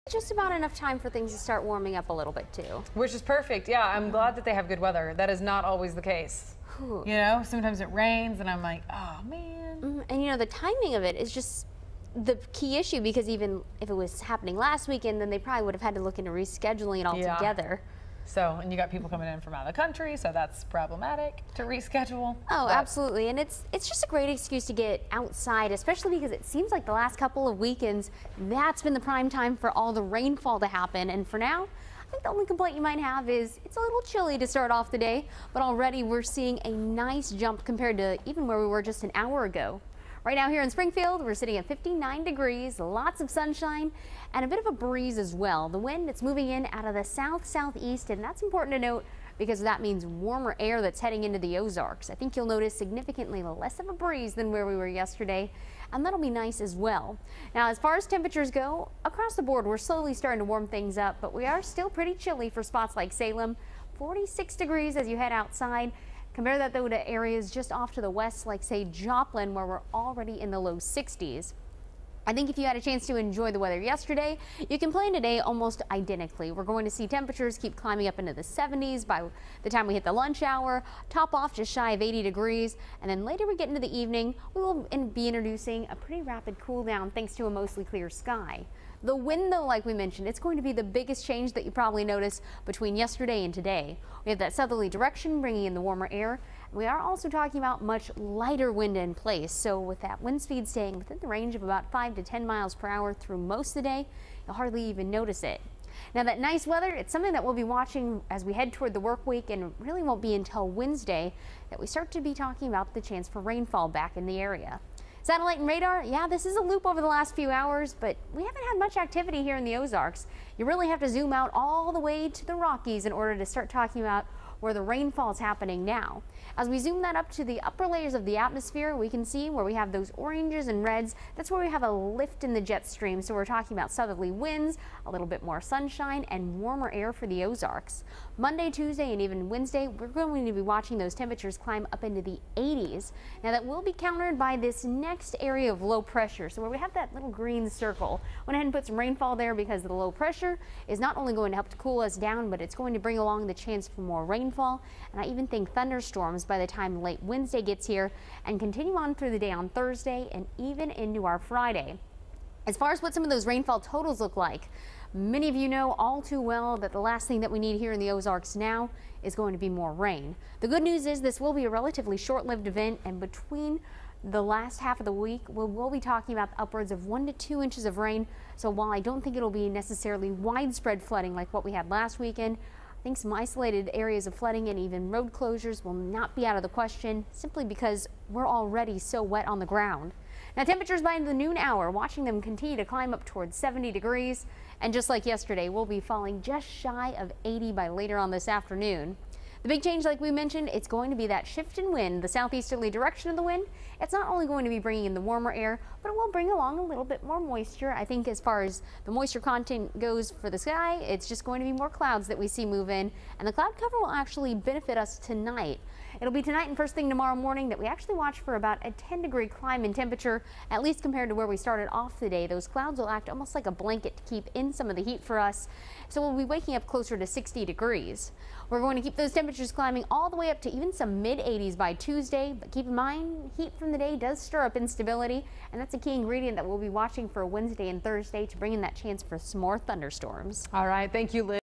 Just about enough time for things to start warming up a little bit too. Which is perfect. Yeah, I'm glad that they have good weather. That is not always the case. Ooh. You know, sometimes it rains and I'm like, oh man. And you know, the timing of it is just the key issue, because even if it was happening last weekend, then they probably would have had to look into rescheduling it altogether. So, and you got people coming in from out of the country, so that's problematic to reschedule. Oh, absolutely. And it's just a great excuse to get outside, especially because it seems like the last couple of weekends, that's been the prime time for all the rainfall to happen. And for now, I think the only complaint you might have is it's a little chilly to start off the day, but already we're seeing a nice jump compared to even where we were just an hour ago. Right now here in Springfield, we're sitting at 59 degrees, lots of sunshine and a bit of a breeze as well. The wind, it's moving in out of the south-southeast, and that's important to note because that means warmer air that's heading into the Ozarks. I think you'll notice significantly less of a breeze than where we were yesterday, and that'll be nice as well. Now, as far as temperatures go, across the board, we're slowly starting to warm things up, but we are still pretty chilly for spots like Salem, 46 degrees as you head outside. Compare that though to areas just off to the west, like say Joplin, where we're already in the low 60s. I think if you had a chance to enjoy the weather yesterday, you can plan today almost identically. We're going to see temperatures keep climbing up into the 70s by the time we hit the lunch hour, top off just shy of 80 degrees, and then later we get into the evening, we will be introducing a pretty rapid cool down thanks to a mostly clear sky. The wind, though, like we mentioned, it's going to be the biggest change that you probably notice between yesterday and today. We have that southerly direction bringing in the warmer air. We are also talking about much lighter wind in place. So with that wind speed staying within the range of about 5 to 10 miles per hour through most of the day, you'll hardly even notice it. Now, that nice weather, it's something that we'll be watching as we head toward the work week, and it really won't be until Wednesday that we start to be talking about the chance for rainfall back in the area. Satellite and radar, yeah, this is a loop over the last few hours, but we haven't had much activity here in the Ozarks. You really have to zoom out all the way to the Rockies in order to start talking about where the rainfall is happening now. As we zoom that up to the upper layers of the atmosphere, we can see where we have those oranges and reds. That's where we have a lift in the jet stream. So we're talking about southerly winds, a little bit more sunshine, and warmer air for the Ozarks. Monday, Tuesday, and even Wednesday, we're going to be watching those temperatures climb up into the 80s. Now, that will be countered by this next area of low pressure. So where we have that little green circle, went ahead and put some rainfall there because the low pressure is not only going to help to cool us down, but it's going to bring along the chance for more rainfall, and I even think thunderstorms by the time late Wednesday gets here and continue on through the day on Thursday and even into our Friday. As far as what some of those rainfall totals look like, many of you know all too well that the last thing that we need here in the Ozarks now is going to be more rain. The good news is this will be a relatively short-lived event, and between the last half of the week, we'll be talking about upwards of 1 to 2 inches of rain. So while I don't think it'll be necessarily widespread flooding like what we had last weekend, I think some isolated areas of flooding and even road closures will not be out of the question, simply because we're already so wet on the ground. Now, temperatures by the noon hour, watching them continue to climb up towards 70 degrees. And just like yesterday, we'll be falling just shy of 80 by later on this afternoon. The big change, like we mentioned, it's going to be that shift in wind, the southeasterly direction of the wind. It's not only going to be bringing in the warmer air, but it will bring along a little bit more moisture. I think as far as the moisture content goes for the sky, it's just going to be more clouds that we see move in, and the cloud cover will actually benefit us tonight. It'll be tonight and first thing tomorrow morning that we actually watch for about a 10-degree climb in temperature, at least compared to where we started off the day. Those clouds will act almost like a blanket to keep in some of the heat for us, so we'll be waking up closer to 60 degrees. We're going to keep those temperatures climbing all the way up to even some mid-80s by Tuesday, but keep in mind, heat from the day does stir up instability, and that's a key ingredient that we'll be watching for Wednesday and Thursday to bring in that chance for some more thunderstorms. All right, thank you, Liz.